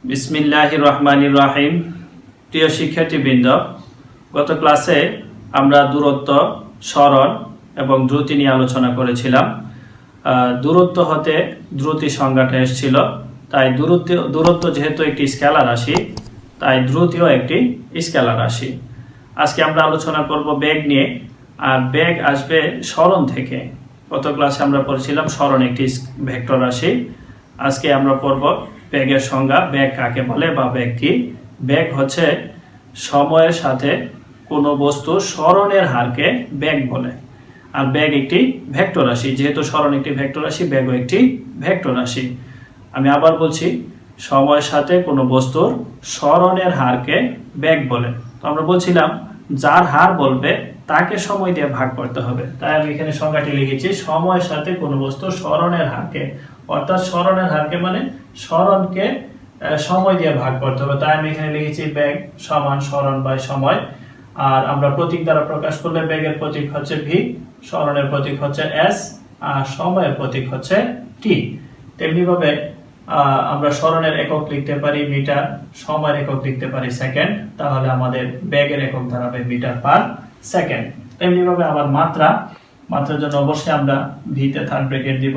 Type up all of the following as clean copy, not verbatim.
বিসমিল্লাহির রহমানির রহিম। প্রিয় শিক্ষার্থীবৃন্দ, গত ক্লাসে আমরা দূরত্ব, সরণ এবং দ্রুতি নিয়ে আলোচনা করেছিলাম। দূরত্ব হতে দ্রুতি সংজ্ঞাটা এসেছিল, তাই দূরত্ব যেহেতু একটি স্কেলার রাশি, তাই দ্রুতিও একটি স্কেলার রাশি। আজকে আমরা আলোচনা করব বেগ নিয়ে, আর বেগ আসবে সরণ থেকে। গত ক্লাসে আমরা পড়েছিলাম সরণ একটি ভেক্টর রাশি। আজকে আমরা পড়ব বেগের সংজ্ঞা, বেগ কাকে বলে বা বেগ কি। বেগ হচ্ছে সময়ের সাথে কোনো বস্তুর সরণের হারকে বেগ বলে। আর বেগ একটি ভেক্টর রাশি, যেহেতু সরণ একটি ভেক্টর রাশি, বেগও একটি ভেক্টর রাশি। আমি আবার বলছি, সময়ের সাথে কোনো বস্তুর সরণের হারকে বেগ বলে। তো আমরা বলছিলাম যার হার বলবে তাকে সময় দিয়ে ভাগ করতে হবে, তাই আমি এখানে সংজ্ঞাটি লিখেছি সময়ের সাথে কোনো বস্তুর সরণের হারকে, অর্থাৎ সরণের হারকে মানে সরণকে সময় দিয়ে ভাগ করতে হবে। তাই আমি এখানে লিখেছি বেগ সমান সরণ বাই সময়। আর আমরা প্রতীক দ্বারা প্রকাশ করলে বেগের প্রতীক হচ্ছে ভি, সরণের প্রতীক হচ্ছে এস, আর সময়ের প্রতীক হচ্ছে টি। তেমনি ভাবে আমরা সরণের একক লিখতে পারি মিটার, সময়ের একক লিখতে পারি সেকেন্ড, তাহলে আমাদের বেগের একক দাঁড়াবে মিটার পার সেকেন্ড। তেমনি ভাবে আবার মাত্রার জন্য অবশ্যই আমরা ভিতে থার্ড ব্র্যাকেট দিব।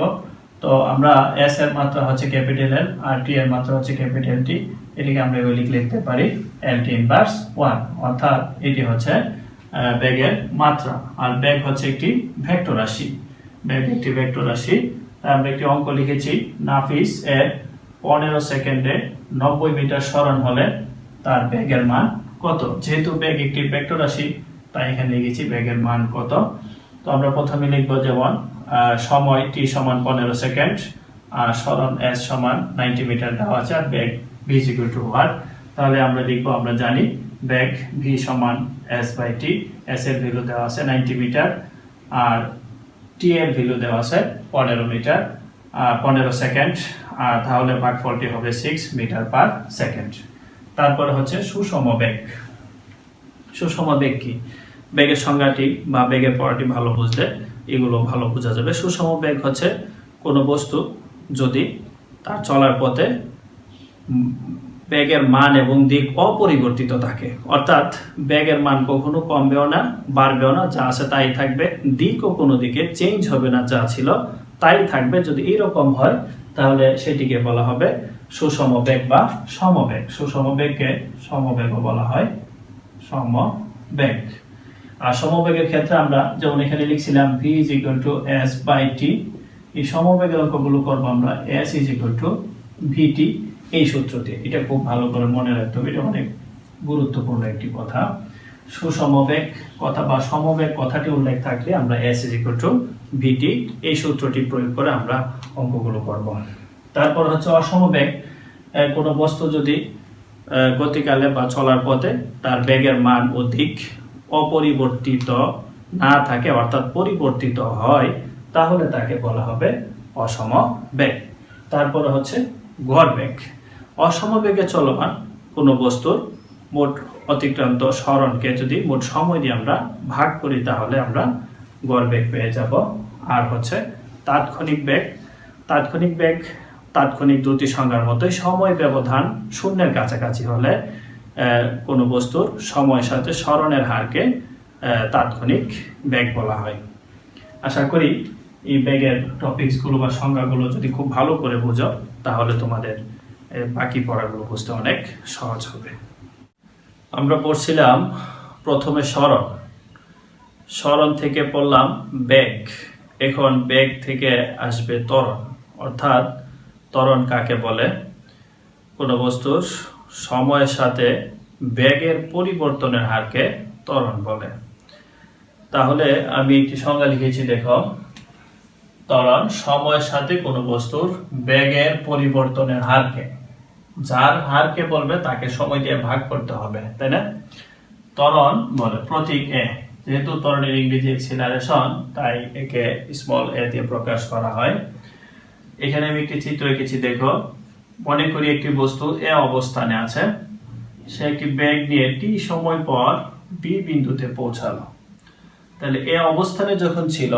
তো আমরা এস এর মাত্রা হচ্ছে ক্যাপিটাল এল, আর টি এর মাত্রা হচ্ছে ক্যাপিটাল টি। এটিকে আমরা লিখতে পারি এল টি ইনভার্স 1, অর্থাৎ এটি হচ্ছে বেগের মাত্রা। আর বেগ হচ্ছে একটি ভেক্টর রাশি। বেগ একটি ভেক্টর রাশি। আমরা একটি অঙ্ক লিখেছি, নাফিস এর 15 সেকেন্ডে 90 মিটার সরণ হলে তার বেগের মান কত। যেহেতু বেগ একটি ভেক্টর রাশি, তাই এখানে লিখেছি বেগের মান কত। তো আমরা প্রথমে লিখব যেমন সময় টি সমান 15 সেকেন্ড, আর সরণ এস সমান 90 মিটার দেওয়া আছে, আর বেগ V is equal to what. তাহলে আমরা লিখব, আমরা জানি বেগ ভি সমান এস বাই টি। এস এর ভ্যালু দেওয়া আছে 90 মিটার, আর টি এর ভ্যালু দেওয়া আছে 15 মিটার, 15 সেকেন্ড, আর তাহলে ভাগফলটি হবে 6 মিটার পার সেকেন্ড। তারপরে হচ্ছে সুষম বেগ। সুষম বেগ কি? বেগের সংজ্ঞাটি বা বেগের পড়াটি ভালো বুঝলে এগুলো ভালো বোঝা যাবে। সুষম বেগ হচ্ছে কোনো বস্তু যদি তার চলার পথে বেগের মান এবং দিক অপরিবর্তিত থাকে, অর্থাৎ বেগের মান কখনো কমবেও না বাড়বেও না, যা আছে তাই থাকবে, দিকও কোনো দিকে চেঞ্জ হবে না, যা ছিল তাই থাকবে। যদি এরকম হয় তাহলে সেটিকে বলা হবে সুষম বেগ বা সমবেগ। সুষম বেগকে সমবেগও বলা হয়, সমবেগ। আর সমবেগের ক্ষেত্রে আমরা যেমন এখানে লিখছিলাম v is equal to s by t, এই সমবেগের অঙ্কগুলো করব আমরা s is equal to vt এই সূত্রটি। এটা খুব ভালো করে মনে রাখতে হবে, এটা অনেক গুরুত্বপূর্ণ একটি কথা। সুসমবেগ কথা বা সমবেগ কথাটি উল্লেখ থাকলে আমরা s is equal to vt এই সূত্রটি প্রয়োগ করে আমরা অঙ্কগুলো করব। তারপর হচ্ছে অসমবেগ। কোনো বস্তু যদি গতিকালে বা চলার পথে তার বেগের মান ও দিক অপরিবর্তিত না থাকে, অর্থাৎ পরিবর্তিত হয়, তাহলে তাকে বলা হবে অসম বেগ। তারপরে হচ্ছে গড়বেগ। অসম বেগে চলমান কোনো বস্তুর মোট অতিক্রান্ত সরণকে যদি মোট সময় দিয়ে আমরা ভাগ করি, তাহলে আমরা গড়বেগ পেয়ে যাব। আর হচ্ছে তাৎক্ষণিক বেগ। তাৎক্ষণিক বেগ তাৎক্ষণিক দ্রুতি সংজ্ঞার মতোই সময় ব্যবধান শূন্যের কাছাকাছি হলে কোনো বস্তুর সময়ের সাথে সরণের হারকে তাৎক্ষণিক বেগ বলা হয়। আশা করি এই বেগের টপিকসগুলো বা সংজ্ঞাগুলো যদি খুব ভালো করে বুঝো, তাহলে তোমাদের বাকি পড়াগুলো বুঝতে অনেক সহজ হবে। আমরা পড়ছিলাম প্রথমে সরণ, সরণ থেকে পড়লাম বেগ। এখন বেগ থেকে আসবে ত্বরণ, অর্থাৎ ত্বরণ কাকে বলে? কোনো বস্তুর সময়ের সাথে বেগের পরিবর্তনের হারকে ত্বরণ বলে। তাহলে আমি একটি সংজ্ঞা লিখেছি, দেখো, ত্বরণ সময়ের সাথে কোনো বস্তুর বেগের পরিবর্তনের হারকে, যার হারকে বলবে তাকে সময় দিয়ে ভাগ করতে হবে, তাই না? ত্বরণ বলে প্রতীক এ। যেহেতু ত্বরণের ইংরেজি অ্যাক্সিলারেশন, তাই একে স্মল এ দিয়ে প্রকাশ করা হয়। এখানে আমি একটি চিত্র এঁকেছি, দেখো। মনে করি একটি বস্তু এ অবস্থানে আছে, সে একটি বেগ নিয়ে টি সময় পর বি বিন্দুতে পৌঁছালো। তাহলে এ অবস্থানে যখন ছিল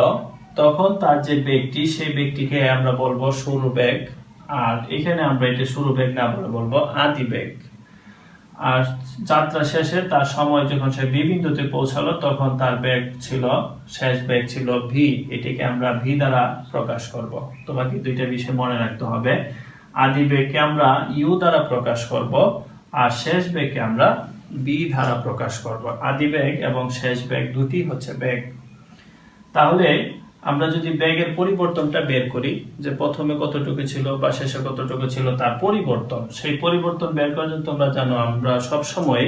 তখন তার যে বেগটি, সেই বেগটিকে আমরা বলবো শুরু বেগ, আর এখানে আমরা এটা শুরু বেগ না বলে বলবো আদি বেগ। আর যাত্রা শেষে তার সময় যখন সে বি বিন্দুতে পৌঁছালো তখন তার বেগ ছিল, শেষ বেগ ছিল ভি। এটিকে আমরা ভি দ্বারা প্রকাশ করব। তোমাকে দুইটা বিষয় মনে রাখতে হবে, আদি বেগকে আমরা ইউ দ্বারা প্রকাশ করব আর শেষ বেগকে আমরা বি দ্বারা প্রকাশ করব। আদি বেগ এবং শেষ বেগ দুটি হচ্ছে বেগ। তাহলে আমরা যদি বেগের পরিবর্তনটা বের করি, যে প্রথমে কতটুকু ছিল বা শেষে কতটুকু ছিল তার পরিবর্তন, সেই পরিবর্তন বের করার জন্য তোমরা জানো আমরা সব সময়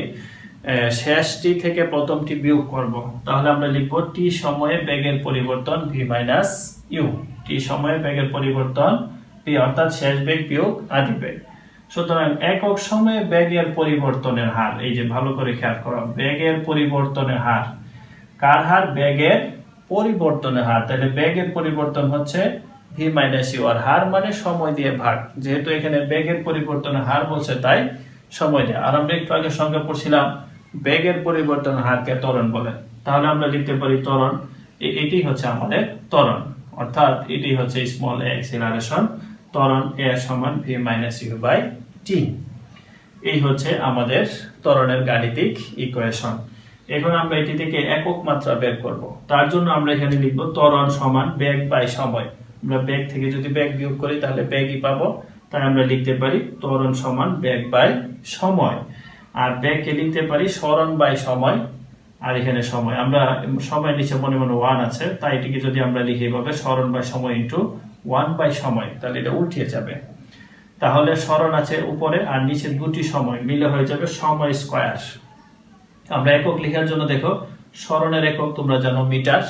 শেষটি থেকে প্রথমটি বিয়োগ করব। তাহলে আমরা লিখব টি সময়ে বেগের পরিবর্তন ভি মাইনাস ইউ। টি সময়ে বেগের পরিবর্তন ভি, অর্থাৎ শেষ বেগ বিয়োগ আদি বেগ। সুতরাং একক সময়ে বেগের পরিবর্তনের হার, এই যে ভালো করে খেয়াল করো, বেগের পরিবর্তনের হার কার হার? বেগের পরিবর্তনের হার। তাহলে বেগের পরিবর্তন হচ্ছে ভি মাইনাস ইউ, আর হার মানে সময় দিয়ে ভাগ। যেহেতু এখানে বেগের পরিবর্তনের হার বলছে তাই সময় দিয়ে। আর আমরা একটু আগে সংজ্ঞা পড়ছিলাম বেগের পরিবর্তনের হারকে ত্বরণ বলে। তাহলে আমরা লিখতে পারি ত্বরণ, এটি হচ্ছে আমাদের ত্বরণ, অর্থাৎ এটি হচ্ছে স্মল এ অ্যাক্সিলারেশন। ত্বরণ এ সমান V minus you by T. এই হচ্ছে আমাদের ত্বরণের গাণিতিক ইকুয়েশন। এখন আমরা এটি থেকে একক মাত্রা বের করব। তার জন্য আমরা এখানে লিখব ত্বরণ সমান বেগ বাই সময়। আমরা বেগ থেকে যদি বেগ বিয়োগ করি তাহলে বেগই পাবো, তাই আমরা লিখতে পারি ত্বরণ সমান বেগ বাই সময়। আর বেগকে লিখতে পারি সরণ বাই সময়, আর এখানে সময়, আমরা সময় নিচে মনে মনে 1 আছে, তাই এটিকে যদি আমরা লিখি এভাবে সরণ বাই সময় ইন্টু 1 বাই সময়, তাহলে এটা উল্টে যাবে। তাহলে সরণ আছে উপরে আর নিচে দুটি সময় মিলে হয়ে যাবে সময় স্কয়ার। আমরা একক লেখার জন্য দেখো, সরণের একক তোমরা জানো মিটার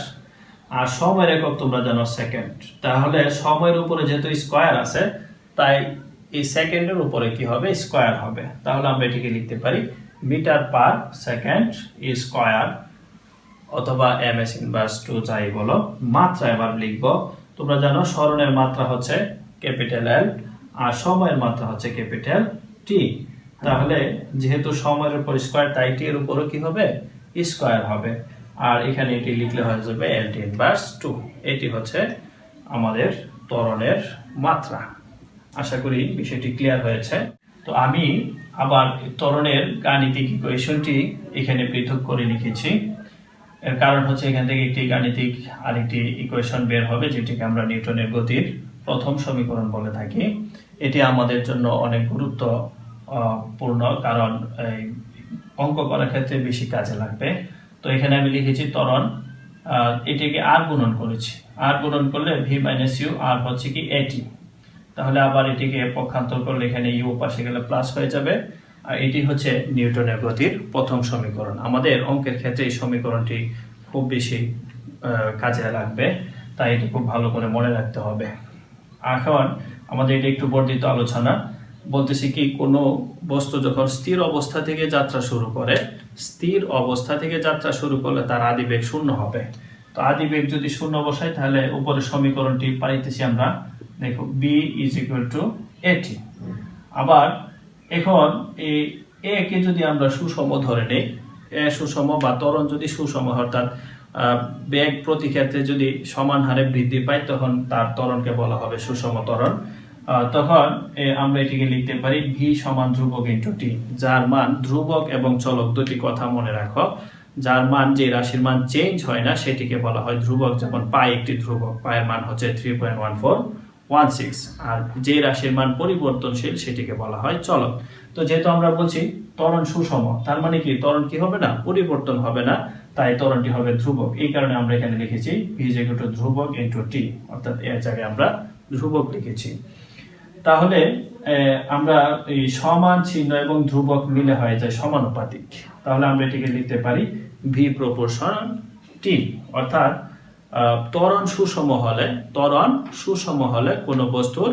আর সময়ের একক তোমরা জানো সেকেন্ড। তাহলে সময়ের উপরে যেহেতু স্কয়ার আছে তাই এই সেকেন্ডের উপরে কি হবে? স্কয়ার হবে। তাহলে আমরা এটিকে লিখতে পারি মিটার পার সেকেন্ড স্কয়ার, অথবা ms ইনভার্স 2 যাই বলো। মাত্রা এবার লিখবো, তোমরা জানো সরণের মাত্রা হচ্ছে ক্যাপিটাল L আর সময়ের মাত্রা হচ্ছে ক্যাপিটাল T। তাহলে যেহেতু সময়ের উপর স্কয়ার তাই টি এর উপরও কি হবে? স্কয়ার হবে। আর এখানে এটি লিখলে হয়ে যাবে lt ইনভার্স 2। এটি হচ্ছে আমাদের ত্বরণের মাত্রা। আশা করি বিষয়টি ক্লিয়ার হয়েছে। তো আমি আবার ত্বরণের গাণিতিক ইকুয়েশনটি এখানে পৃথক করে লিখেছি। এর কারণ হচ্ছে এখান থেকে একটি গাণিতিক আরেকটি ইকুয়েশন বের হবে, যেটিকে আমরা নিউটনের গতির প্রথম সমীকরণ বলে থাকি। এটি আমাদের জন্য অনেক গুরুত্বপূর্ণ, কারণ অঙ্ক করার ক্ষেত্রে বেশি কাজে লাগবে। তো এখানে আমি লিখেছি ত্বরণ, এটিকে আর গুণন করেছি। আর গুণন করলে ভি মাইনাস ইউ, আর হচ্ছে কি এটি। তাহলে আবার এটিকে পক্ষান্তর করলে এখানে ইউ পাশে গেলে প্লাস হয়ে যাবে। আর এটি হচ্ছে নিউটনের গতির প্রথম সমীকরণ। আমাদের অঙ্কের ক্ষেত্রে এই সমীকরণটি খুব বেশি কাজে লাগবে, তাই এটি খুব ভালো করে মনে রাখতে হবে। এখন আমাদের এটা একটু বর্ধিত আলোচনা। বলতেছি কি, কোনো বস্তু যখন স্থির অবস্থা থেকে যাত্রা শুরু করে, স্থির অবস্থা থেকে যাত্রা শুরু করলে তার আদিবেগ 0 হবে। তো আদিবেগ যদি 0 বসাই তাহলে উপরের সমীকরণটি পাইতেছি আমরা, দেখো b is equal two at। আবার এখন এই a কে যদি আমরা সুষম ধরে নেই, a সুষম বা ত্বরণ যদি সুষম, অর্থাৎ বেগ প্রতি ক্ষেত্রে যদি সমান হারে বৃদ্ধি পায় তখন তার ত্বরণকে বলা হবে সুষম ত্বরণ। তখন আমরা এটিকে লিখতে পারি v সমান ধ্রুবক ইন্টু টি, যার মান ধ্রুবক এবং চলক। দুটি কথা মনে রাখো, যার মান, যে রাশির মান চেঞ্জ হয় না সেটিকে বলা হয় ধ্রুবক। যেমন পাই একটি ধ্রুবক, পায়ের মান হচ্ছে 3.1416। আর যে রাশির মান পরিবর্তনশীল সেটিকে বলা হয় চলক। তো যেহেতু আমরা বলছি ত্বরণ সুষম, তার মানে কি ত্বরণ কি হবে না? পরিবর্তন হবে না, তাই ত্বরণটি হবে ধ্রুবক। এই কারণে আমরা এখানে লিখেছি v ইজ ইকুয়াল টু ধ্রুবক ইনটু টি, অর্থাৎ এর জায়গায় আমরা ধ্রুবক লিখেছি। তাহলে আমরা এই সমান চিহ্ন এবং ধ্রুবক মিলে হয়ে যায় সমানুপাতিক। তাহলে আমরা এটিকে লিখতে পারি v প্রপোর্শন টি, অর্থাৎ ত্বরণ সুষম হলে কোনো বস্তুর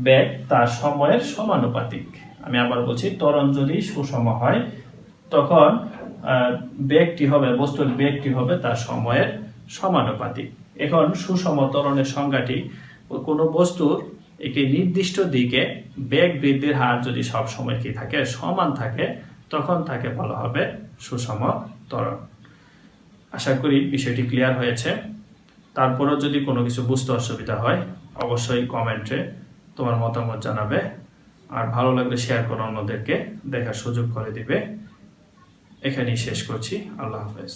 বেগ তার সময়ের সমানুপাতিক। আমি আবার বলছি, ত্বরণ যদি সুষম হয় তখন বেগটি হবে, বস্তুর বেগটি হবে তার সময়ের সমানুপাতিক। এখন সুষম ত্বরণের সংজ্ঞাটি, কোনো বস্তুর একটি নির্দিষ্ট দিকে বেগ বৃদ্ধির হার যদি সব সময় কি থাকে? সমান থাকে, তখন তাকে বলা হবে সুষম ত্বরণ। আশা করি বিষয়টি ক্লিয়ার হয়েছে। তারপরেও যদি কোনো কিছু বুঝতে অসুবিধা হয় অবশ্যই কমেন্টে তোমার মতামত জানাবে, আর ভালো লাগলে শেয়ার করো, অন্যদেরকে দেখার সুযোগ করে দিবে। এখানেই শেষ করছি। আল্লাহ হাফেজ।